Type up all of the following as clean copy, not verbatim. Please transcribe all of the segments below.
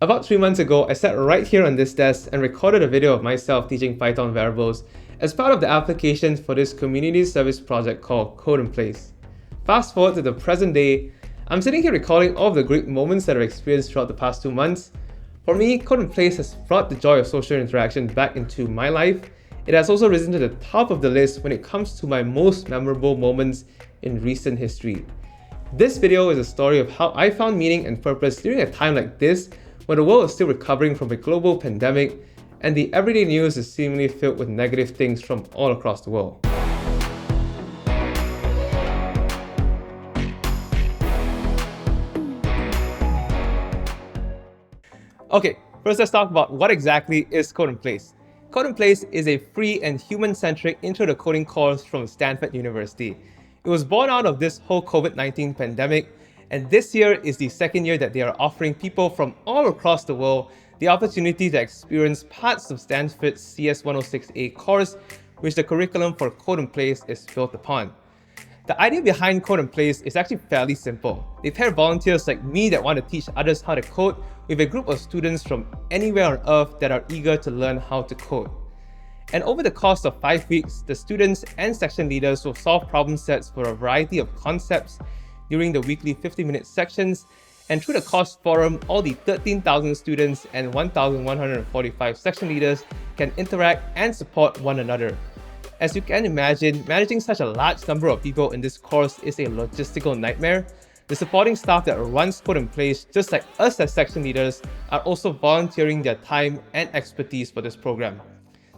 About 3 months ago, I sat right here on this desk and recorded a video of myself teaching Python variables as part of the application for this community service project called Code in Place. Fast forward to the present day, I'm sitting here recalling all of the great moments that I've experienced throughout the past 2 months. For me, Code in Place has brought the joy of social interaction back into my life. It has also risen to the top of the list when it comes to my most memorable moments in recent history. This video is a story of how I found meaning and purpose during a time like this when the world is still recovering from a global pandemic and the everyday news is seemingly filled with negative things from all across the world. Okay, first let's talk about what exactly is Code in Place. Code in Place is a free and human-centric intro to coding course from Stanford University. It was born out of this whole COVID-19 pandemic, and this year is the second year that they are offering people from all across the world the opportunity to experience parts of Stanford's CS 106A course, which the curriculum for Code in Place is built upon. The idea behind Code in Place is actually fairly simple. They pair volunteers like me that want to teach others how to code with a group of students from anywhere on earth that are eager to learn how to code. And over the course of 5 weeks, the students and section leaders will solve problem sets for a variety of concepts during the weekly 50-minute sections, and through the course forum, all the 13,000 students and 1,145 section leaders can interact and support one another. As you can imagine, managing such a large number of people in this course is a logistical nightmare. The supporting staff that runs Code in Place, just like us as section leaders, are also volunteering their time and expertise for this program.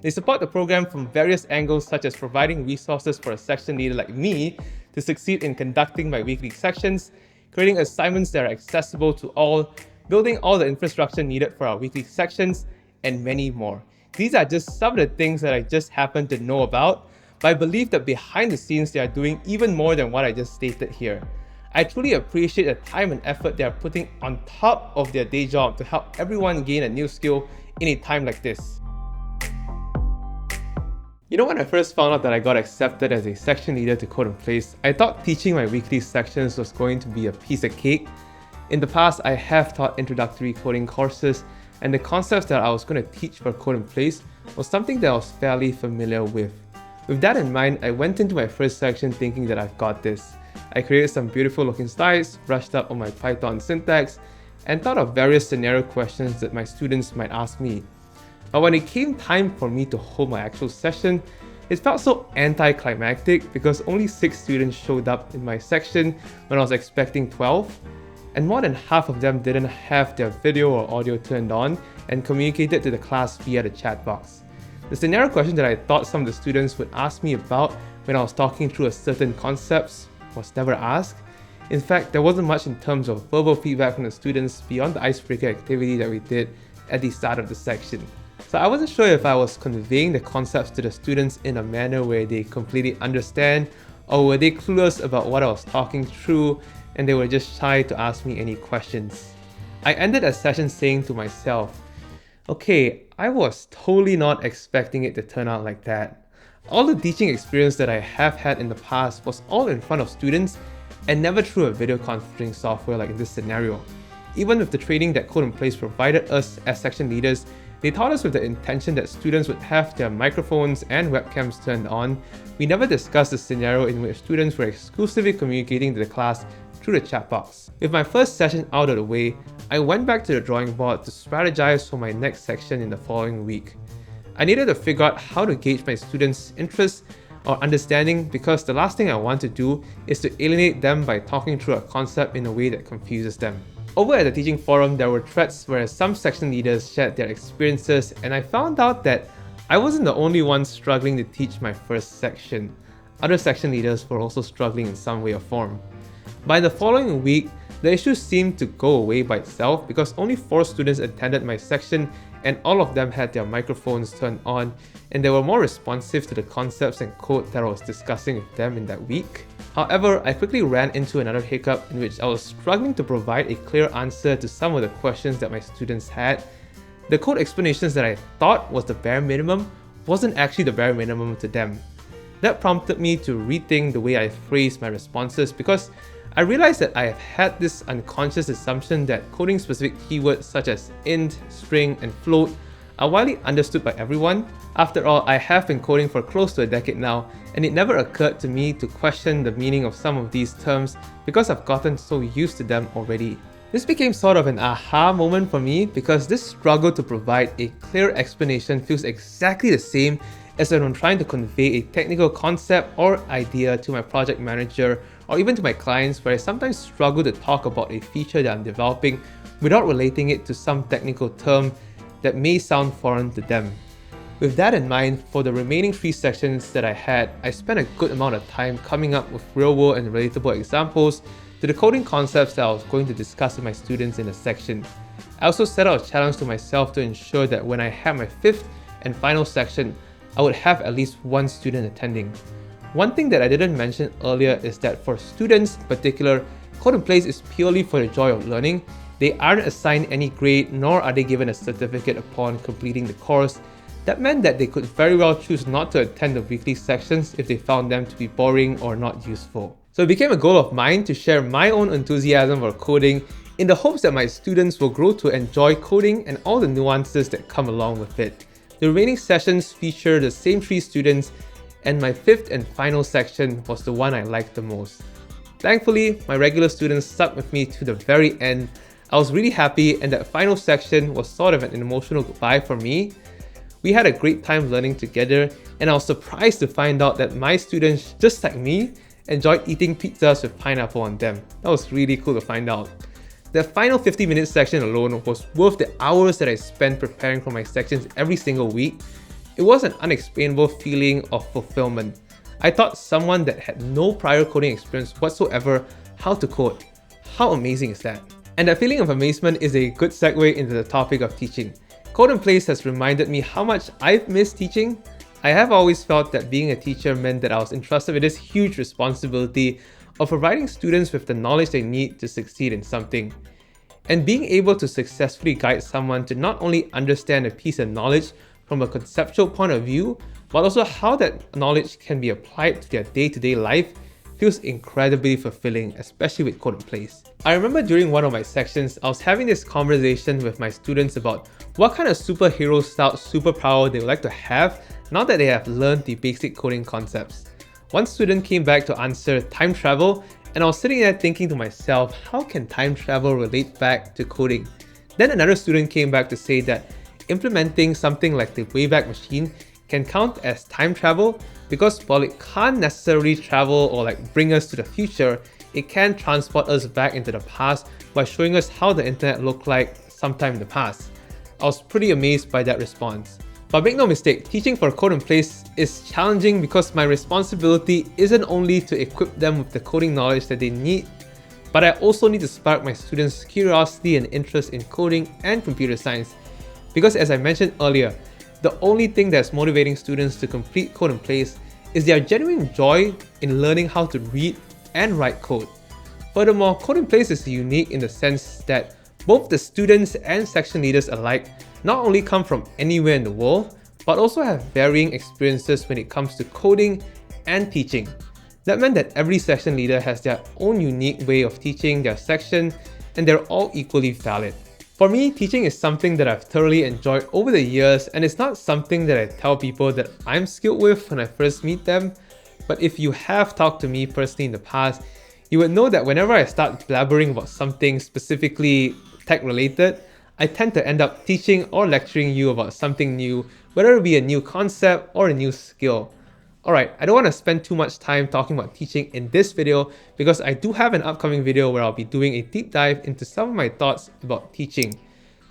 They support the program from various angles, such as providing resources for a section leader like me to succeed in conducting my weekly sections, creating assignments that are accessible to all, building all the infrastructure needed for our weekly sections, and many more. These are just some of the things that I just happen to know about, but I believe that behind the scenes they are doing even more than what I just stated here. I truly appreciate the time and effort they are putting on top of their day job to help everyone gain a new skill in a time like this. You know, when I first found out that I got accepted as a section leader to Code in Place, I thought teaching my weekly sections was going to be a piece of cake. In the past, I have taught introductory coding courses, and the concepts that I was going to teach for Code in Place was something that I was fairly familiar with. With that in mind, I went into my first section thinking that I've got this. I created some beautiful looking slides, brushed up on my Python syntax, and thought of various scenario questions that my students might ask me. But when it came time for me to hold my actual session, it felt so anticlimactic because only 6 students showed up in my section when I was expecting 12, and more than half of them didn't have their video or audio turned on and communicated to the class via the chat box. The scenario question that I thought some of the students would ask me about when I was talking through a certain concepts was never asked. In fact, there wasn't much in terms of verbal feedback from the students beyond the icebreaker activity that we did at the start of the section. So I wasn't sure if I was conveying the concepts to the students in a manner where they completely understand, or were they clueless about what I was talking through and they were just shy to ask me any questions. I ended a session saying to myself, okay, I was totally not expecting it to turn out like that. All the teaching experience that I have had in the past was all in front of students and never through a video conferencing software like in this scenario. Even with the training that Code in Place provided us as section leaders, they taught us with the intention that students would have their microphones and webcams turned on. We never discussed a scenario in which students were exclusively communicating to the class through the chat box. With my first session out of the way, I went back to the drawing board to strategize for my next section in the following week. I needed to figure out how to gauge my students' interest or understanding, because the last thing I want to do is to alienate them by talking through a concept in a way that confuses them. Over at the teaching forum, there were threads where some section leaders shared their experiences, and I found out that I wasn't the only one struggling to teach my first section. Other section leaders were also struggling in some way or form. By the following week, the issue seemed to go away by itself because only 4 students attended my section and all of them had their microphones turned on, and they were more responsive to the concepts and code that I was discussing with them in that week. However, I quickly ran into another hiccup in which I was struggling to provide a clear answer to some of the questions that my students had. The code explanations that I thought was the bare minimum wasn't actually the bare minimum to them. That prompted me to rethink the way I phrased my responses because I realized that I have had this unconscious assumption that coding specific keywords such as int, string, and float are widely understood by everyone. After all, I have been coding for close to a decade now, and it never occurred to me to question the meaning of some of these terms because I've gotten so used to them already. This became sort of an aha moment for me because this struggle to provide a clear explanation feels exactly the same as when I'm trying to convey a technical concept or idea to my project manager or even to my clients, where I sometimes struggle to talk about a feature that I'm developing without relating it to some technical term that may sound foreign to them. With that in mind, for the remaining 3 sections that I had, I spent a good amount of time coming up with real-world and relatable examples to the coding concepts that I was going to discuss with my students in the section. I also set out a challenge to myself to ensure that when I had my 5th and final section, I would have at least 1 student attending. One thing that I didn't mention earlier is that for students in particular, Code in Place is purely for the joy of learning. They aren't assigned any grade, nor are they given a certificate upon completing the course. That meant that they could very well choose not to attend the weekly sections if they found them to be boring or not useful. So it became a goal of mine to share my own enthusiasm for coding in the hopes that my students will grow to enjoy coding and all the nuances that come along with it. The remaining sessions feature the same 3 students, and my 5th and final section was the one I liked the most. Thankfully, my regular students stuck with me to the very end. I was really happy, and that final section was sort of an emotional goodbye for me. We had a great time learning together, and I was surprised to find out that my students, just like me, enjoyed eating pizzas with pineapple on them. That was really cool to find out. The final 50-minute section alone was worth the hours that I spent preparing for my sections every single week. It was an unexplainable feeling of fulfillment. I taught someone that had no prior coding experience whatsoever how to code. How amazing is that? And that feeling of amazement is a good segue into the topic of teaching. Code in Place has reminded me how much I've missed teaching. I have always felt that being a teacher meant that I was entrusted with this huge responsibility of providing students with the knowledge they need to succeed in something. And being able to successfully guide someone to not only understand a piece of knowledge from a conceptual point of view, but also how that knowledge can be applied to their day-to-day life feels incredibly fulfilling, especially with Code in Place. I remember during one of my sections, I was having this conversation with my students about what kind of superhero-style superpower they would like to have now that they have learned the basic coding concepts. One student came back to answer time travel, and I was sitting there thinking to myself, how can time travel relate back to coding? Then another student came back to say that implementing something like the Wayback Machine can count as time travel because while it can't necessarily travel or bring us to the future, it can transport us back into the past by showing us how the internet looked like sometime in the past. I was pretty amazed by that response. But make no mistake, teaching for Code in Place is challenging because my responsibility isn't only to equip them with the coding knowledge that they need, but I also need to spark my students' curiosity and interest in coding and computer science. Because as I mentioned earlier, the only thing that's motivating students to complete Code in Place is their genuine joy in learning how to read and write code. Furthermore, Code in Place is unique in the sense that both the students and section leaders alike not only come from anywhere in the world, but also have varying experiences when it comes to coding and teaching. That meant that every section leader has their own unique way of teaching their section, and they're all equally valid. For me, teaching is something that I've thoroughly enjoyed over the years, and it's not something that I tell people that I'm skilled with when I first meet them. But if you have talked to me personally in the past, you would know that whenever I start blabbering about something specifically tech related, I tend to end up teaching or lecturing you about something new, whether it be a new concept or a new skill. Alright, I don't want to spend too much time talking about teaching in this video because I do have an upcoming video where I'll be doing a deep dive into some of my thoughts about teaching.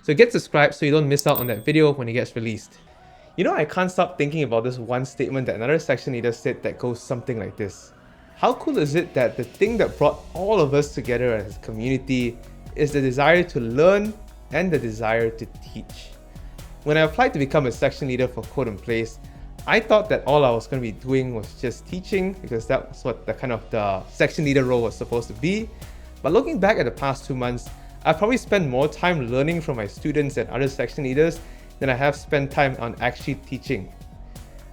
So get subscribed so you don't miss out on that video when it gets released. You know, I can't stop thinking about this one statement that another section leader said that goes something like this. How cool is it that the thing that brought all of us together as a community is the desire to learn and the desire to teach? When I applied to become a section leader for Code in Place, I thought that all I was going to be doing was just teaching because that was what the section leader role was supposed to be. But looking back at the past 2 months, I've probably spent more time learning from my students and other section leaders than I have spent time on actually teaching.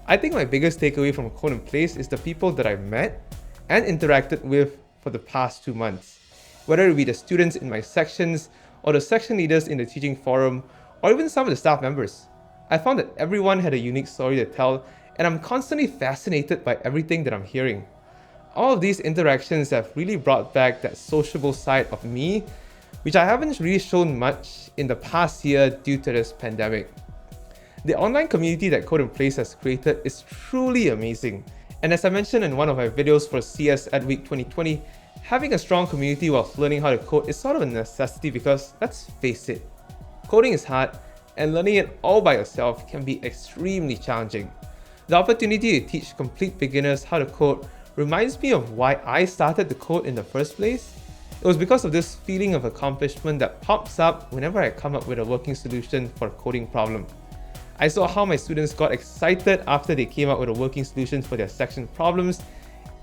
I think my biggest takeaway from Code in Place is the people that I met and interacted with for the past 2 months. Whether it be the students in my sections, or the section leaders in the teaching forum, or even some of the staff members. I found that everyone had a unique story to tell, and I'm constantly fascinated by everything that I'm hearing. All of these interactions have really brought back that sociable side of me, which I haven't really shown much in the past year due to this pandemic. The online community that Code in Place has created is truly amazing. And as I mentioned in one of my videos for CS Ed Week 2020, having a strong community while learning how to code is sort of a necessity because, let's face it, coding is hard and learning it all by yourself can be extremely challenging. The opportunity to teach complete beginners how to code reminds me of why I started to code in the first place. It was because of this feeling of accomplishment that pops up whenever I come up with a working solution for a coding problem. I saw how my students got excited after they came up with a working solution for their section problems,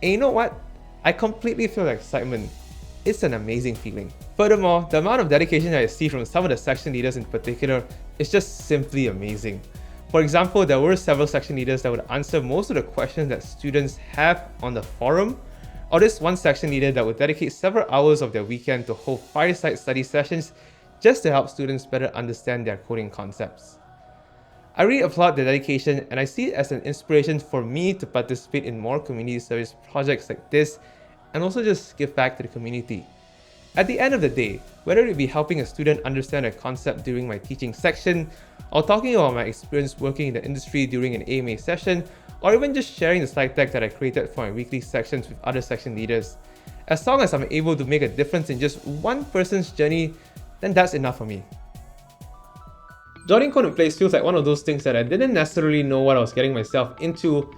and you know what? I completely feel that excitement. It's an amazing feeling. Furthermore, the amount of dedication that I see from some of the section leaders in particular is just simply amazing. For example, there were several section leaders that would answer most of the questions that students have on the forum, or this one section leader that would dedicate several hours of their weekend to hold fireside study sessions just to help students better understand their coding concepts. I really applaud their dedication, and I see it as an inspiration for me to participate in more community service projects like this and also just give back to the community. At the end of the day, whether it be helping a student understand a concept during my teaching section, or talking about my experience working in the industry during an AMA session, or even just sharing the slide deck that I created for my weekly sections with other section leaders, as long as I'm able to make a difference in just one person's journey, then that's enough for me. Joining Code in Place feels like one of those things that I didn't necessarily know what I was getting myself into,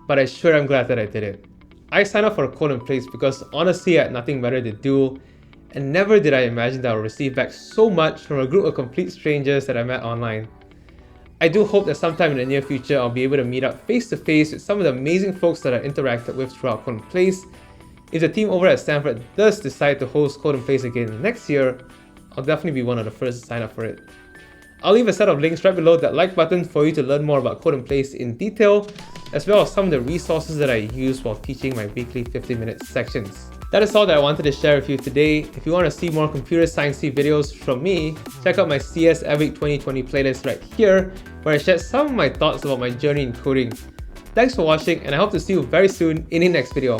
but I sure am glad that I did it. I signed up for Code in Place because honestly I had nothing better to do, and never did I imagine that I would receive back so much from a group of complete strangers that I met online. I do hope that sometime in the near future I'll be able to meet up face to face with some of the amazing folks that I interacted with throughout Code in Place. If the team over at Stanford does decide to host Code in Place again next year, I'll definitely be one of the first to sign up for it. I'll leave a set of links right below that like button for you to learn more about Code in Place in detail, as well as some of the resources that I use while teaching my weekly 15-minute sections. That is all that I wanted to share with you today. If you want to see more computer science-y videos from me, check out my CS Ed Week 2020 playlist right here, where I shared some of my thoughts about my journey in coding. Thanks for watching, and I hope to see you very soon in the next video.